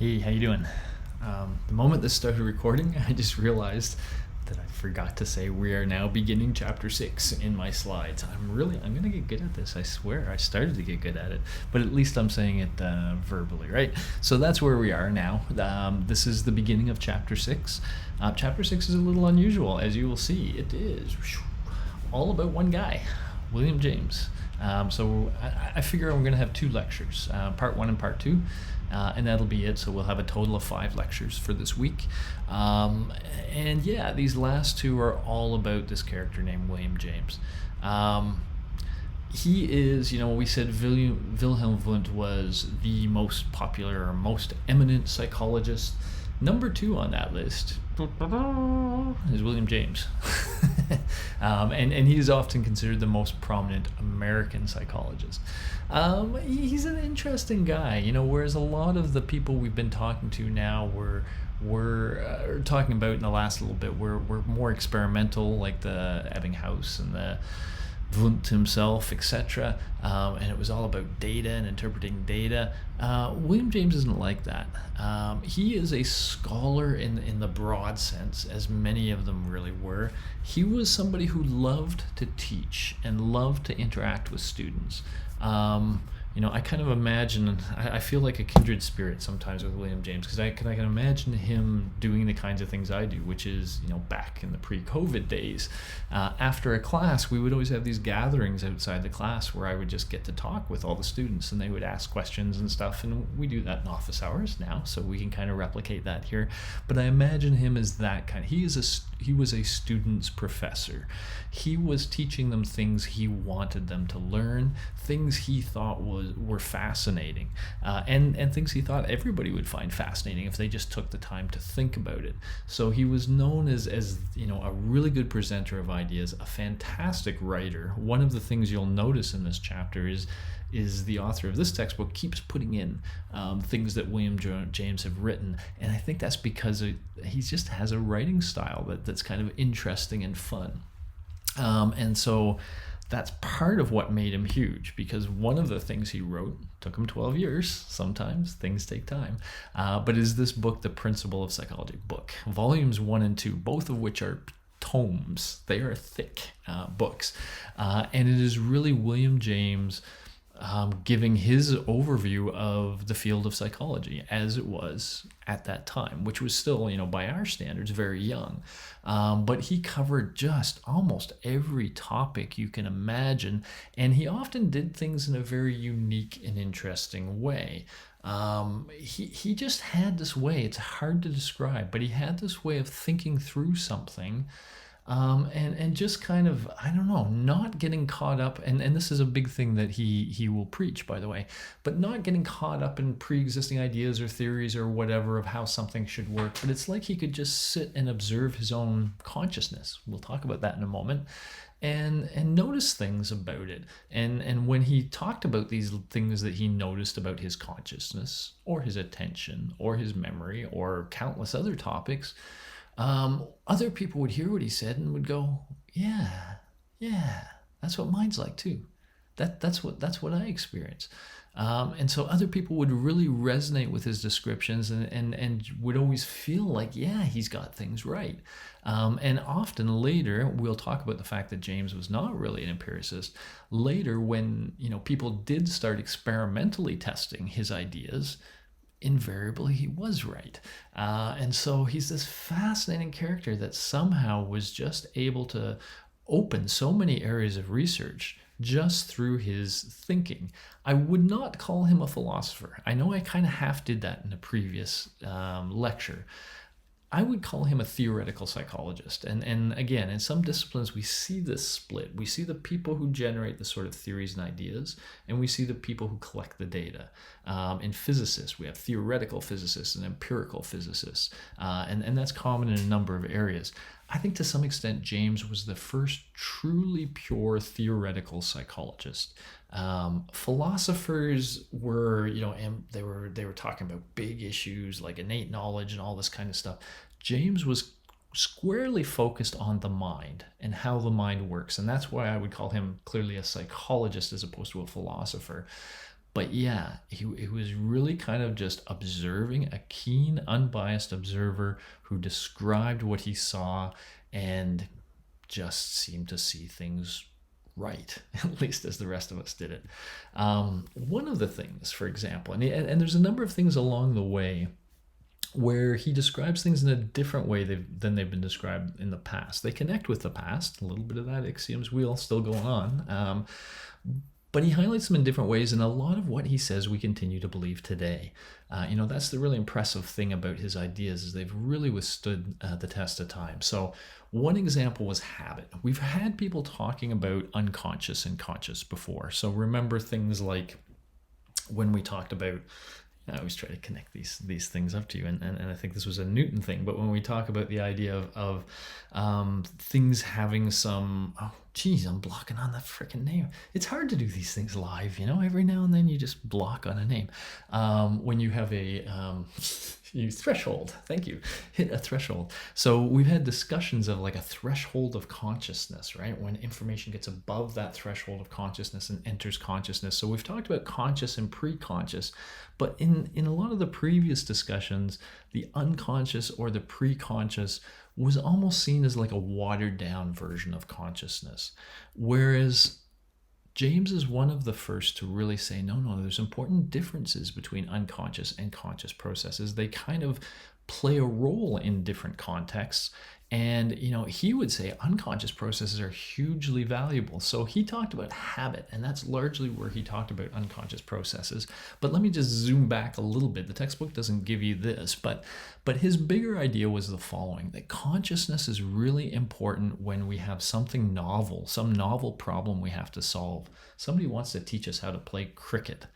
Hey, how you doing? The moment this started recording, I just realized that I forgot to say we are now beginning chapter 6 in my slides. I'm gonna get good at this. I swear, I started to get good at it, but at least I'm saying it verbally, right? So that's where we are now. This is the beginning of chapter 6. Chapter 6 is a little unusual, as you will see. It is all about one guy, William James. So I figure I'm going to have two lectures, part one and part two, and that'll be it. So we'll have a total of 5 lectures for this week. And yeah, these last two are all about this character named William James. He is, we said Wilhelm Wundt was the most popular or most eminent psychologist. Number 2 on that list is William James. And he's often considered the most prominent American psychologist. He's an interesting guy, whereas a lot of the people we've been talking to now we're talking about in the last little bit were more experimental, like the Ebbinghaus and the Wundt himself, etc. And it was all about data and interpreting data. William James isn't like that. He is a scholar in the broad sense, as many of them really were. He was somebody who loved to teach and loved to interact with students. I kind of imagine, I feel like a kindred spirit sometimes with William James, because I can imagine him doing the kinds of things I do, which is, back in the pre-COVID days, after a class, we would always have these gatherings outside the class where I would just get to talk with all the students and they would ask questions and stuff, and we do that in office hours now, so we can kind of replicate that here. But I imagine him as that kind. He was a student's professor. He was teaching them things he wanted them to learn, things he thought were fascinating, and things he thought everybody would find fascinating if they just took the time to think about it. So he was known as a really good presenter of ideas, a fantastic writer. One of the things you'll notice in this chapter is the author of this textbook keeps putting in things that William James have written, and I think that's because he just has a writing style that's kind of interesting and fun. And so that's part of what made him huge, because one of the things he wrote took him 12 years. Sometimes things take time, but is this book, The Principle of Psychology book, volumes 1 and 2, both of which are tomes. They are thick books, and it is really William James giving his overview of the field of psychology as it was at that time, which was still, by our standards, very young. But he covered just almost every topic you can imagine, and he often did things in a very unique and interesting way. He just had this way, it's hard to describe, but he had this way of thinking through something, and just kind of, I don't know, not getting caught up, and this is a big thing that he will preach, by the way, but not getting caught up in pre-existing ideas or theories or whatever of how something should work. But it's like he could just sit and observe his own consciousness. We'll talk about that in a moment. And notice things about it. And when he talked about these things that he noticed about his consciousness or his attention or his memory or countless other topics, other people would hear what he said and would go, yeah, that's what mine's like too. That's what I experience. And so other people would really resonate with his descriptions and would always feel like, yeah, he's got things right. And often later, we'll talk about the fact that James was not really an empiricist. Later, when people did start experimentally testing his ideas, invariably he was right. And so he's this fascinating character that somehow was just able to open so many areas of research just through his thinking. I would not call him a philosopher. I know I kind of half did that in a previous lecture. I would call him a theoretical psychologist. And again, in some disciplines, we see this split. We see the people who generate the sort of theories and ideas, and we see the people who collect the data. In physicists, we have theoretical physicists and empirical physicists, and that's common in a number of areas. I think to some extent, James was the first truly pure theoretical psychologist. Philosophers were, they were talking about big issues like innate knowledge and all this kind of stuff. James was squarely focused on the mind and how the mind works, and that's why I would call him clearly a psychologist as opposed to a philosopher. But yeah, he was really kind of just observing, a keen, unbiased observer who described what he saw and just seemed to see things right, at least as the rest of us did it. One of the things, for example, and there's a number of things along the way where he describes things in a different way than they've been described in the past. They connect with the past, a little bit of that Ixiom's wheel still going on, but he highlights them in different ways, and a lot of what he says we continue to believe today. That's the really impressive thing about his ideas, is they've really withstood the test of time. So one example was habit. We've had people talking about unconscious and conscious before. So remember things like when we talked about, I always try to connect these things up to you, and I think this was a Newton thing, but when we talk about the idea of things having some, oh geez, I'm blocking on that freaking name. It's hard to do these things live, every now and then you just block on a name. When you have a threshold, thank you, hit a threshold. So we've had discussions of like a threshold of consciousness, right? When information gets above that threshold of consciousness and enters consciousness. So we've talked about conscious and pre-conscious, but in a lot of the previous discussions, the unconscious or the pre-conscious was almost seen as like a watered down version of consciousness. Whereas James is one of the first to really say, no, there's important differences between unconscious and conscious processes. They kind of play a role in different contexts. And, he would say unconscious processes are hugely valuable. So he talked about habit, and that's largely where he talked about unconscious processes. But let me just zoom back a little bit. The textbook doesn't give you this, but his bigger idea was the following, that consciousness is really important when we have something novel, some novel problem we have to solve. Somebody wants to teach us how to play cricket.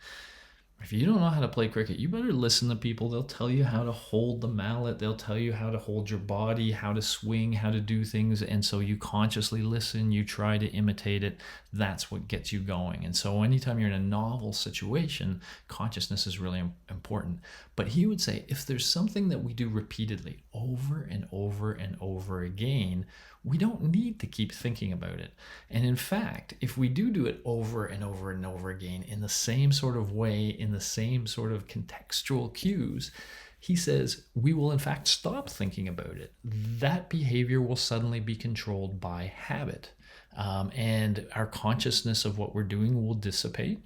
If you don't know how to play cricket, you better listen to people. They'll tell you how to hold the mallet. They'll tell you how to hold your body, how to swing, how to do things. And so you consciously listen, you try to imitate it. That's what gets you going. And so anytime you're in a novel situation, consciousness is really important. But he would say, if there's something that we do repeatedly over and over and over again, we don't need to keep thinking about it. And in fact, if we do it over and over and over again in the same sort of way, in the same sort of contextual cues, he says we will in fact stop thinking about it. That behavior will suddenly be controlled by habit. And our consciousness of what we're doing will dissipate.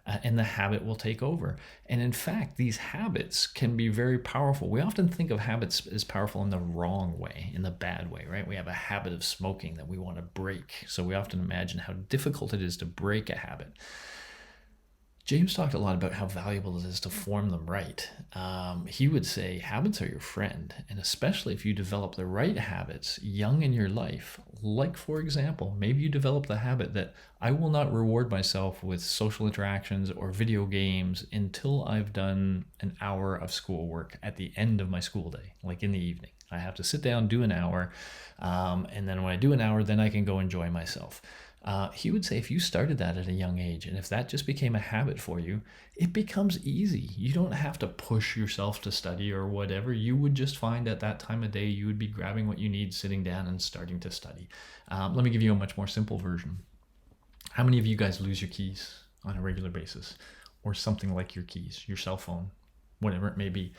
And the habit will take over. And in fact, these habits can be very powerful. We often think of habits as powerful in the wrong way, in the bad way, right? We have a habit of smoking that we want to break. So we often imagine how difficult it is to break a habit. James talked a lot about how valuable it is to form them right. He would say habits are your friend, and especially if you develop the right habits young in your life. Like, for example, maybe you develop the habit that I will not reward myself with social interactions or video games until I've done an hour of schoolwork at the end of my school day, like in the evening. I have to sit down, do an hour, and then when I do an hour, then I can go enjoy myself. He would say if you started that at a young age, and if that just became a habit for you, it becomes easy. You don't have to push yourself to study or whatever. You would just find at that time of day, you would be grabbing what you need, sitting down and starting to study. Let me give you a much more simple version. How many of you guys lose your keys on a regular basis? Or something like your keys, your cell phone, whatever it may be?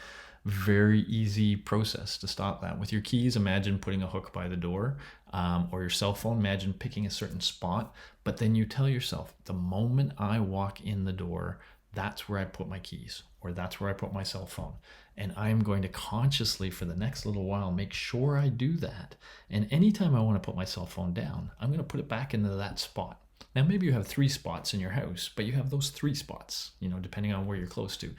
Very easy process to stop that. With your keys, imagine putting a hook by the door, or your cell phone, imagine picking a certain spot, but then you tell yourself, the moment I walk in the door, that's where I put my keys, or that's where I put my cell phone. And I'm going to consciously, for the next little while, make sure I do that. And anytime I want to put my cell phone down, I'm going to put it back into that spot. Now, maybe you have 3 spots in your house, but you have those 3 spots, depending on where you're close to.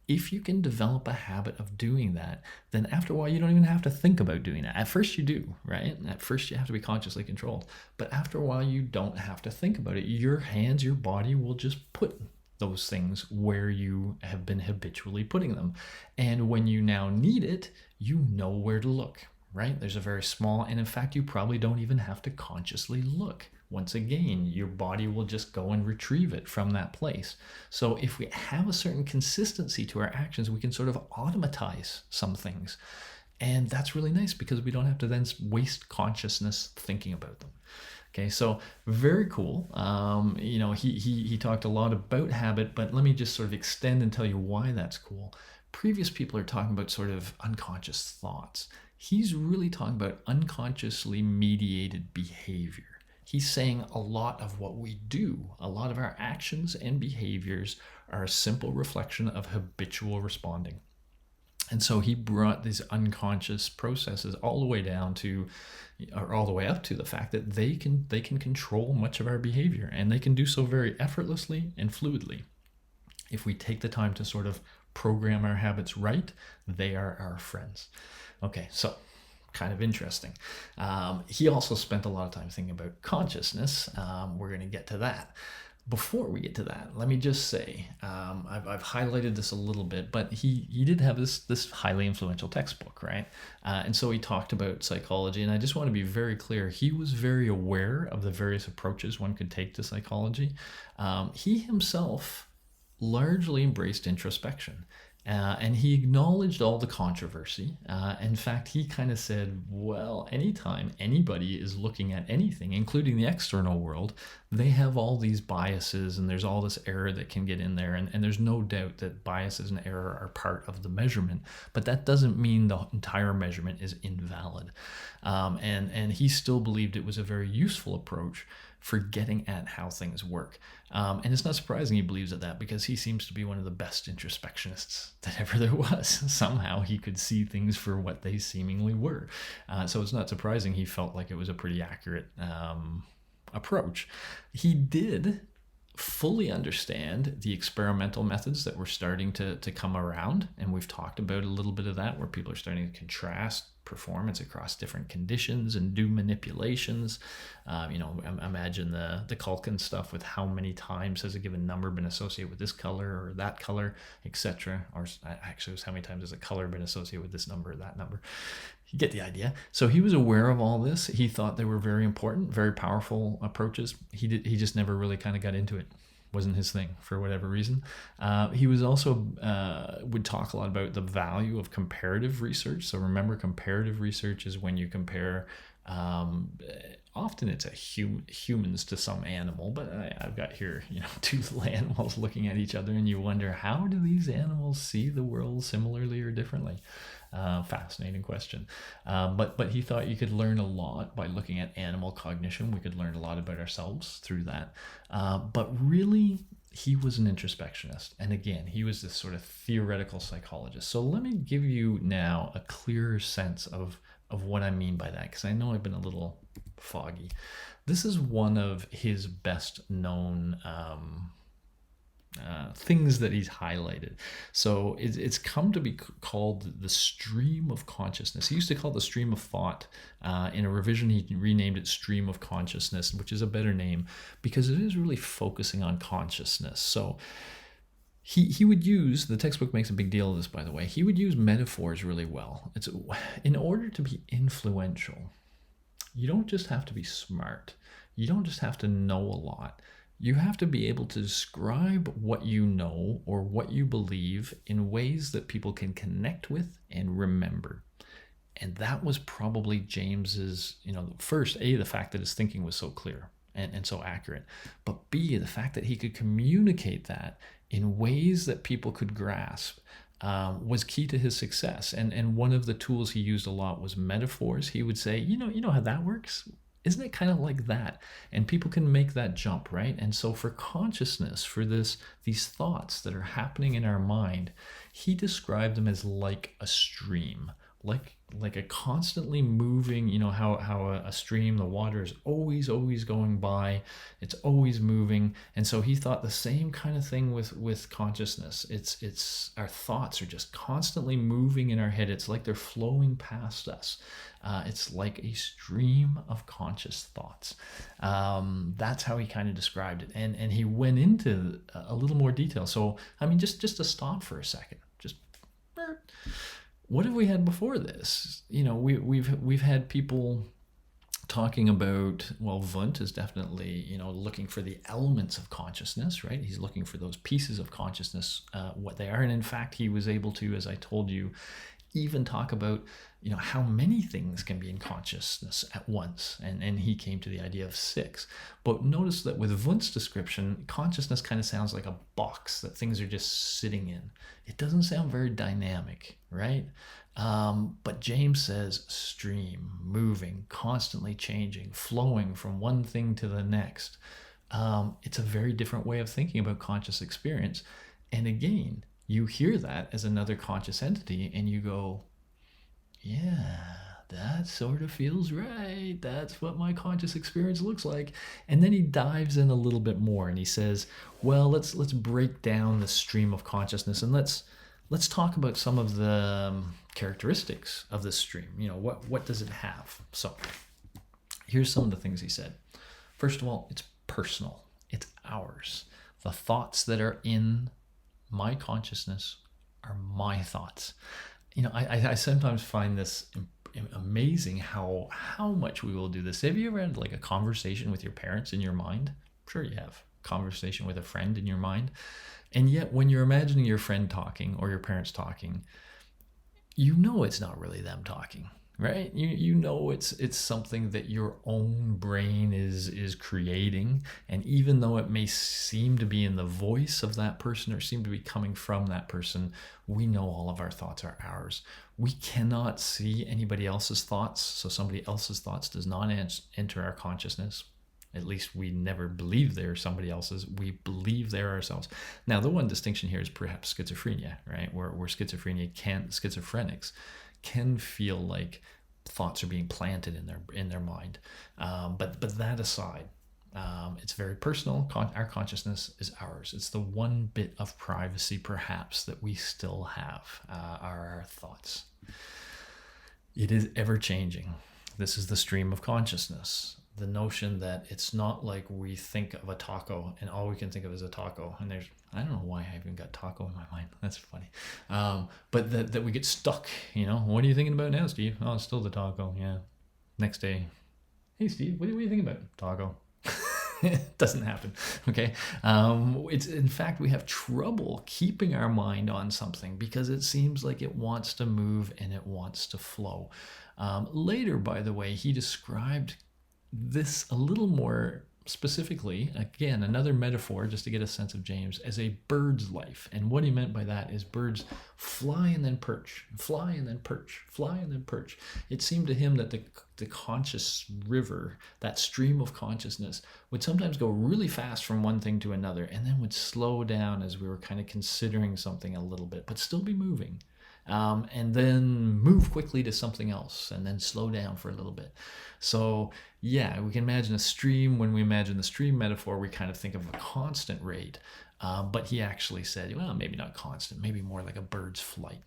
If you can develop a habit of doing that, then after a while, you don't even have to think about doing that. At first you do, right? At first you have to be consciously controlled. But after a while, you don't have to think about it. Your hands, your body will just put those things where you have been habitually putting them. And when you now need it, you know where to look, right? There's a very small, and in fact, you probably don't even have to consciously look. Once again, your body will just go and retrieve it from that place. So if we have a certain consistency to our actions, we can sort of automatize some things. And that's really nice because we don't have to then waste consciousness thinking about them. Okay, so very cool. He talked a lot about habit, but let me just sort of extend and tell you why that's cool. Previous people are talking about sort of unconscious thoughts. He's really talking about unconsciously mediated behavior. He's saying a lot of what we do, a lot of our actions and behaviors are a simple reflection of habitual responding. And so he brought these unconscious processes all the way down to, or all the way up to the fact that they can control much of our behavior, and they can do so very effortlessly and fluidly. If we take the time to sort of program our habits right, they are our friends. Okay, so kind of interesting. He also spent a lot of time thinking about consciousness. We're going to get to that. Before we get to that, let me just say, I've highlighted this a little bit, but he did have this highly influential textbook, right? And so he talked about psychology, and I just want to be very clear. He was very aware of the various approaches one could take to psychology. He himself largely embraced introspection. And he acknowledged all the controversy. In fact, he kind of said, well, anytime anybody is looking at anything, including the external world, they have all these biases and there's all this error that can get in there. And there's no doubt that biases and error are part of the measurement, but that doesn't mean the entire measurement is invalid. And he still believed it was a very useful approach for getting at how things work. And it's not surprising he believes that because he seems to be one of the best introspectionists that ever there was. Somehow he could see things for what they seemingly were. So it's not surprising he felt like it was a pretty accurate approach. He did fully understand the experimental methods that were starting to come around, and we've talked about a little bit of that, where people are starting to contrast performance across different conditions and do manipulations. Imagine the Culkin stuff with how many times has a given number been associated with this color or that color, etc. Or actually, it was how many times has a color been associated with this number or that number. You get the idea. So he was aware of all this. He thought they were very important, very powerful approaches. He just never really kind of got into it. Wasn't his thing for whatever reason. He was also would talk a lot about the value of comparative research. So remember, comparative research is when you compare. Often it's humans to some animal, but I've got here, two little animals looking at each other, and you wonder, how do these animals see the world similarly or differently? Fascinating question. But he thought you could learn a lot by looking at animal cognition. We could learn a lot about ourselves through that. But really, he was an introspectionist. And again, he was this sort of theoretical psychologist. So let me give you now a clearer sense of what I mean by that, because I know I've been a little foggy. This is one of his best known things that he's highlighted. So it's come to be called the stream of consciousness. He used to call it the stream of thought. In a revision, he renamed it stream of consciousness, which is a better name because it is really focusing on consciousness. So he would use, the textbook makes a big deal of this, by the way, he would use metaphors really well. It's in order to be influential, you don't just have to be smart. You don't just have to know a lot. You have to be able to describe what you know or what you believe in ways that people can connect with and remember. And that was probably James's, first, A, the fact that his thinking was so clear and so accurate, but B, the fact that he could communicate that in ways that people could grasp was key to his success. And one of the tools he used a lot was metaphors. He would say, you know how that works? Isn't it kind of like that? And people can make that jump, right? And so for consciousness, for these thoughts that are happening in our mind, he described them as like a stream, like a constantly moving, how a stream, the water is always going by, it's always moving. And so he thought the same kind of thing with consciousness. It's our thoughts are just constantly moving in our head. It's like they're flowing past us. It's like a stream of conscious thoughts. That's how he kind of described it. And he went into a little more detail. So, just to stop for a second, what have we had before this? We've had people talking about, Wundt is definitely, looking for the elements of consciousness, right? He's looking for those pieces of consciousness, what they are. And in fact, he was able to, as I told you, even talk about, how many things can be in consciousness at once. And he came to the idea of 6. But notice that with Wundt's description, consciousness kind of sounds like a box that things are just sitting in. It doesn't sound very dynamic, right? But James says stream, moving, constantly changing, flowing from one thing to the next. It's a very different way of thinking about conscious experience. And again, you hear that as another conscious entity and you go, yeah, that sort of feels right. That's what my conscious experience looks like. And then he dives in a little bit more and he says, well, let's break down the stream of consciousness and let's talk about some of the characteristics of this stream. What does it have? So here's some of the things he said. First of all, it's personal. It's ours. The thoughts that are in my consciousness are my thoughts. I sometimes find this amazing how much we will do this. Have you ever had like a conversation with your parents in your mind? Sure you have. Conversation with a friend in your mind. And yet when you're imagining your friend talking or your parents talking, it's not really them talking, right? It's something that your own brain is creating. And even though it may seem to be in the voice of that person or seem to be coming from that person, we know all of our thoughts are ours. We cannot see anybody else's thoughts. So somebody else's thoughts does not enter our consciousness. At least we never believe they're somebody else's. We believe they're ourselves. Now, the one distinction here is perhaps schizophrenia, right? Where schizophrenics can feel like thoughts are being planted in their mind. But that aside, it's very personal. Our consciousness is ours. It's the one bit of privacy, perhaps, that we still have, are our thoughts. It is ever changing. This is the stream of consciousness. The notion that it's not like we think of a taco and all we can think of is a taco. And I don't know why I even got taco in my mind. That's funny. But that we get stuck, What are you thinking about now, Steve? Oh, it's still the taco. Yeah. Next day. Hey, Steve, what are you thinking about? Taco. It doesn't happen. Okay. It's in fact, we have trouble keeping our mind on something because it seems like it wants to move and it wants to flow. Later, by the way, he described this a little more specifically, again, another metaphor just to get a sense of James, as a bird's life. And what he meant by that is birds fly and then perch, fly and then perch, fly and then perch. It seemed to him that the conscious river, that stream of consciousness, would sometimes go really fast from one thing to another and then would slow down as we were kind of considering something a little bit, but still be moving. And then move quickly to something else and then slow down for a little bit. So yeah, we can imagine a stream. When we imagine the stream metaphor, we kind of think of a constant rate. But he actually said, well, maybe not constant, maybe more like a bird's flight.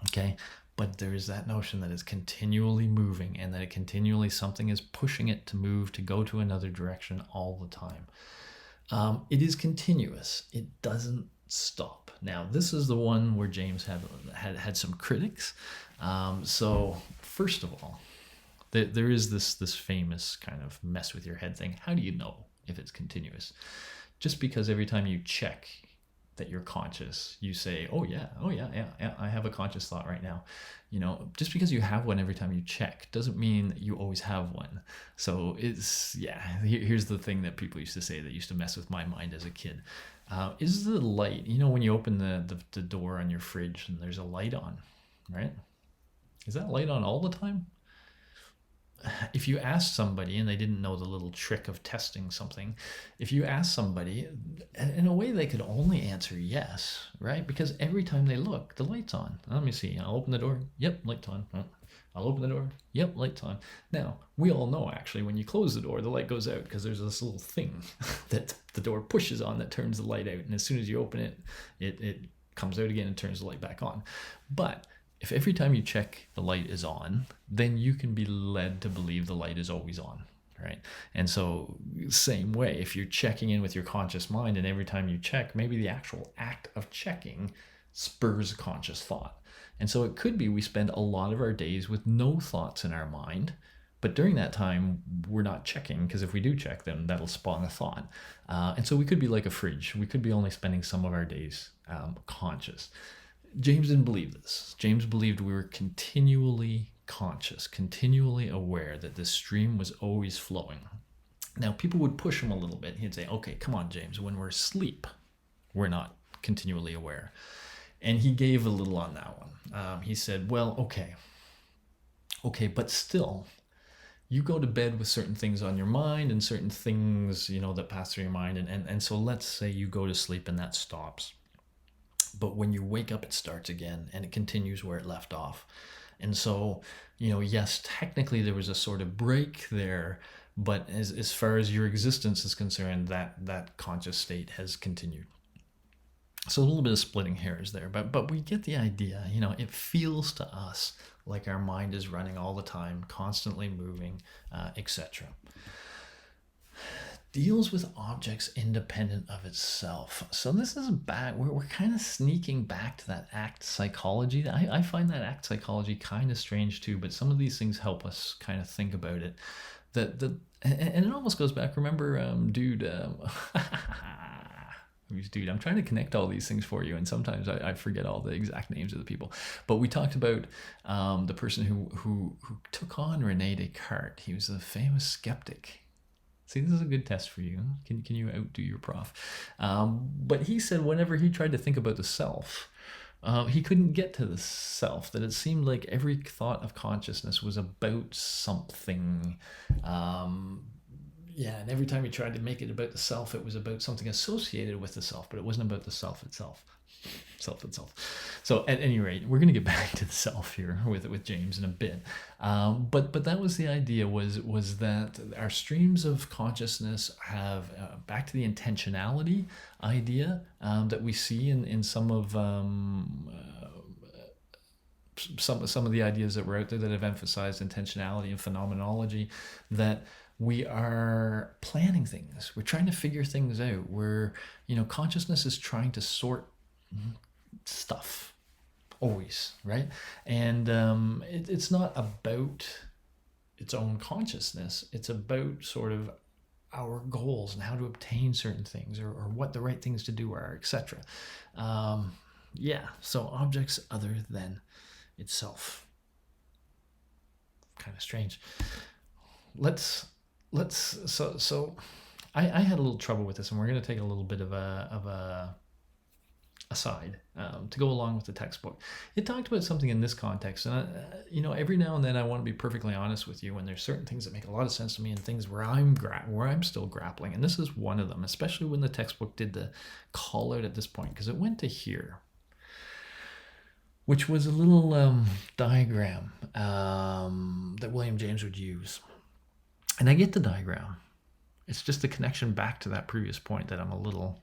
Okay. But there is that notion that it's continually moving and that something is pushing it to move, to go to another direction all the time. It is continuous. It doesn't stop. Now, this is the one where James had some critics. So first of all, there is this famous kind of mess with your head thing. How do you know if it's continuous? Just because every time you check that you're conscious, you say, oh yeah, I have a conscious thought right now. Just because you have one every time you check doesn't mean that you always have one. So here's the thing that people used to say that used to mess with my mind as a kid. Is the light, when you open the door on your fridge and there's a light on, right? Is that light on all the time? If you ask somebody and they didn't know the little trick of testing something, if you ask somebody, in a way they could only answer yes, right? Because every time they look, the light's on. Let me see. I'll open the door. Yep, light's on. I'll open the door. Yep, light's on. Now, we all know actually when you close the door, the light goes out because there's this little thing that the door pushes on that turns the light out. And as soon as you open it, it comes out again and turns the light back on. But if every time you check the light is on, then you can be led to believe the light is always on, right? And so same way, if you're checking in with your conscious mind and every time you check, maybe the actual act of checking spurs a conscious thought. And so it could be we spend a lot of our days with no thoughts in our mind, but during that time, we're not checking, because if we do check, then that'll spawn a thought. And so we could be like a fridge. We could be only spending some of our days conscious. James didn't believe this. James believed we were continually conscious, continually aware that this stream was always flowing. Now, people would push him a little bit. He'd say, okay, come on, James, when we're asleep, we're not continually aware. And he gave a little on that one. He said, well, okay, but still, you go to bed with certain things on your mind and certain things, that pass through your mind. And so let's say you go to sleep and that stops. But when you wake up, it starts again and it continues where it left off. And so, yes, technically there was a sort of break there, but as far as your existence is concerned, that conscious state has continued. So a little bit of splitting hairs there, but we get the idea. It feels to us like our mind is running all the time, constantly moving, etc. Deals with objects independent of itself. So this is back, we're kind of sneaking back to that ACT psychology. I find that ACT psychology kind of strange too, but some of these things help us kind of think about it. And it almost goes back, remember, dude, who's dude? I'm trying to connect all these things for you, and sometimes I forget all the exact names of the people. But we talked about the person who took on Rene Descartes. He was a famous skeptic. See, this is a good test for you. Can you outdo your prof? But he said whenever he tried to think about the self, he couldn't get to the self, that it seemed like every thought of consciousness was about something. And every time he tried to make it about the self, it was about something associated with the self, but it wasn't about the self itself. So at any rate, we're going to get back to the self here with James in a bit. But that was the idea, was that our streams of consciousness have, back to the intentionality idea that we see in some of some of the ideas that were out there that have emphasized intentionality and phenomenology, that we are planning things. We're trying to figure things out. Consciousness is trying to sort stuff always, right? And it's not about its own consciousness. It's about sort of our goals and how to obtain certain things, or what the right things to do are, etc. So objects other than itself. Kind of strange. So I had a little trouble with this, and we're going to take a little bit of a aside to go along with the textbook. It talked about something in this context, and every now and then I want to be perfectly honest with you when there's certain things that make a lot of sense to me and things where I'm still grappling, and this is one of them, especially when the textbook did the call out at this point, because it went to here, which was a little diagram that William James would use. And I get the diagram. It's just a connection back to that previous point that I'm a little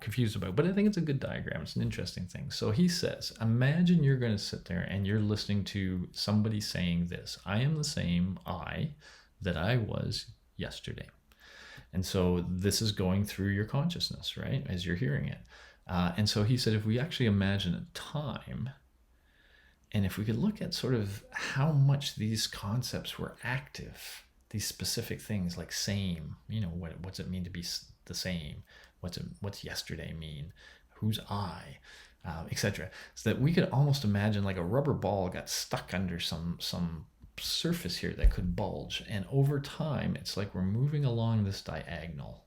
confused about. But I think it's a good diagram. It's an interesting thing. So he says, imagine you're going to sit there and you're listening to somebody saying this: I am the same I that I was yesterday. And so this is going through your consciousness, right, as you're hearing it. And so he said, if we actually imagine a time, and if we could look at sort of how much these concepts were active, these specific things like same, what's it mean to be the same? What's yesterday mean? Who's I? Etc. So that we could almost imagine like a rubber ball got stuck under some surface here that could bulge. And over time, it's like we're moving along this diagonal.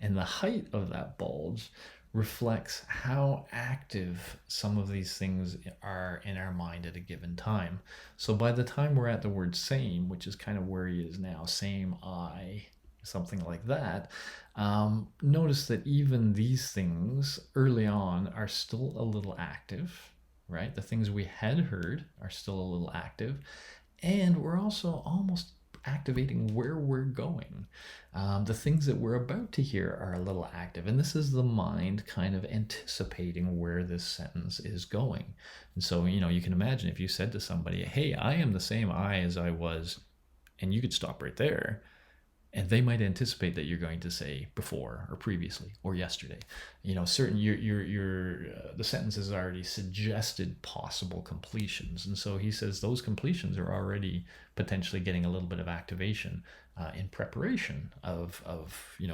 And the height of that bulge reflects how active some of these things are in our mind at a given time. So by the time we're at the word same, which is kind of where he is now, same I, something like that, notice that even these things early on are still a little active, right? The things we had heard are still a little active, and we're also almost activating where we're going. The things that we're about to hear are a little active, and this is the mind kind of anticipating where this sentence is going. And so, you can imagine if you said to somebody, hey, I am the same I as I was, and you could stop right there, and they might anticipate that you're going to say before or previously or yesterday. Certain the sentence has already suggested possible completions, and so he says those completions are already potentially getting a little bit of activation in preparation of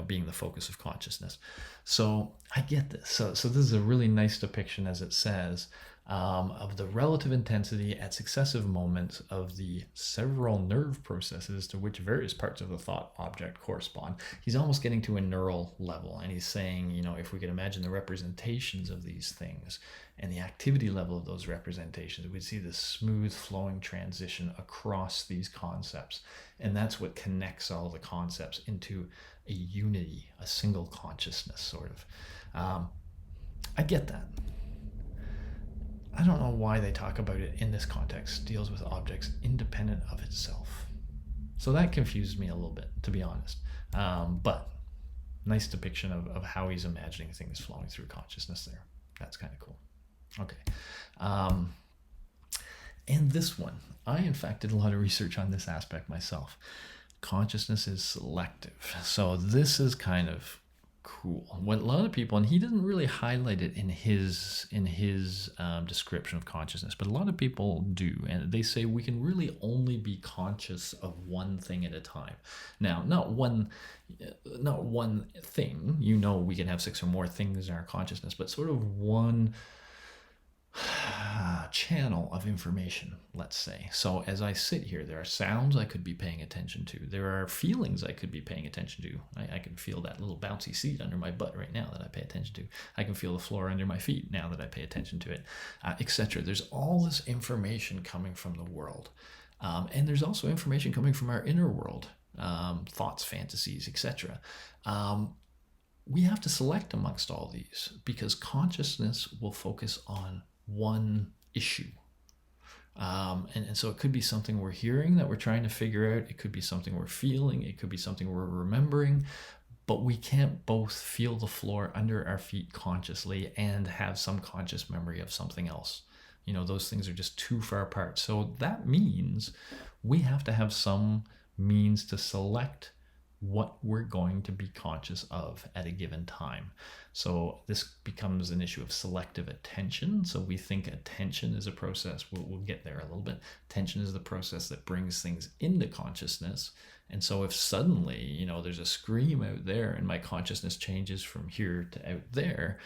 being the focus of consciousness. So I get this. So this is a really nice depiction, as it says, of the relative intensity at successive moments of the several nerve processes to which various parts of the thought object correspond. He's almost getting to a neural level, and he's saying, if we could imagine the representations of these things and the activity level of those representations, we'd see this smooth flowing transition across these concepts. And that's what connects all the concepts into a unity, a single consciousness, sort of. I get that. I don't know why they talk about it in this context, deals with objects independent of itself. So that confused me a little bit, to be honest. But nice depiction of how he's imagining things flowing through consciousness there. That's kind of cool. Okay. And this one, I in fact did a lot of research on this aspect myself. Consciousness is selective. So this is kind of cool. What a lot of people, and he didn't really highlight it in his description of consciousness, but a lot of people do, and they say we can really only be conscious of one thing at a time. Now, not one thing. We can have 6 or more things in our consciousness, but sort of one channel of information, let's say. So as I sit here, there are sounds I could be paying attention to. There are feelings I could be paying attention to. I can feel that little bouncy seat under my butt right now that I pay attention to. I can feel the floor under my feet now that I pay attention to it, etc. There's all this information coming from the world. And there's also information coming from our inner world, thoughts, fantasies, etc. We have to select amongst all these because consciousness will focus on one issue. And so it could be something we're hearing that we're trying to figure out. It could be something we're feeling. It could be something we're remembering. But we can't both feel the floor under our feet consciously and have some conscious memory of something else. Those things are just too far apart. So that means we have to have some means to select what we're going to be conscious of at a given time. So this becomes an issue of selective attention. So we think attention is a process. We'll get there a little bit. Attention is the process that brings things into consciousness. And so if suddenly, there's a scream out there and my consciousness changes from here to out there,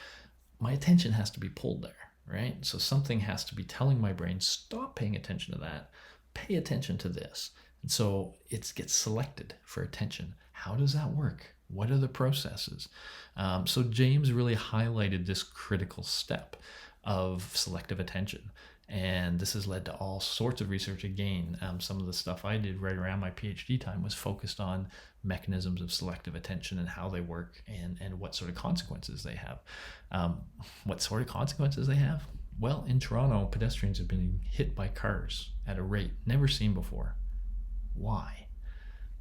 my attention has to be pulled there, right? So something has to be telling my brain, stop paying attention to that, pay attention to this. And so it gets selected for attention. How does that work? What are the processes? So James really highlighted this critical step of selective attention. And this has led to all sorts of research. Again, some of the stuff I did right around my PhD time was focused on mechanisms of selective attention and how they work and what sort of consequences they have. What sort of consequences they have? Well, in Toronto, pedestrians have been hit by cars at a rate never seen before. Why?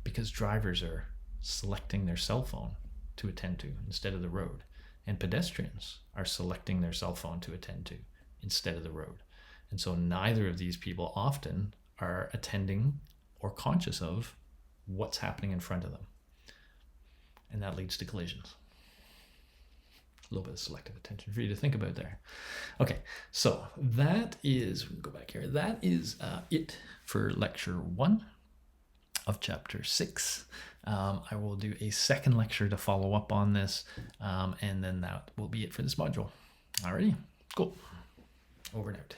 Because drivers are selecting their cell phone to attend to instead of the road. And pedestrians are selecting their cell phone to attend to instead of the road. And so neither of these people often are attending or conscious of what's happening in front of them. And that leads to collisions. A little bit of selective attention for you to think about there. Okay, so that is, we can go back here, that is it for lecture 1 of chapter 6. I will do a second lecture to follow up on this, and then that will be it for this module. Alrighty, cool. Over and out.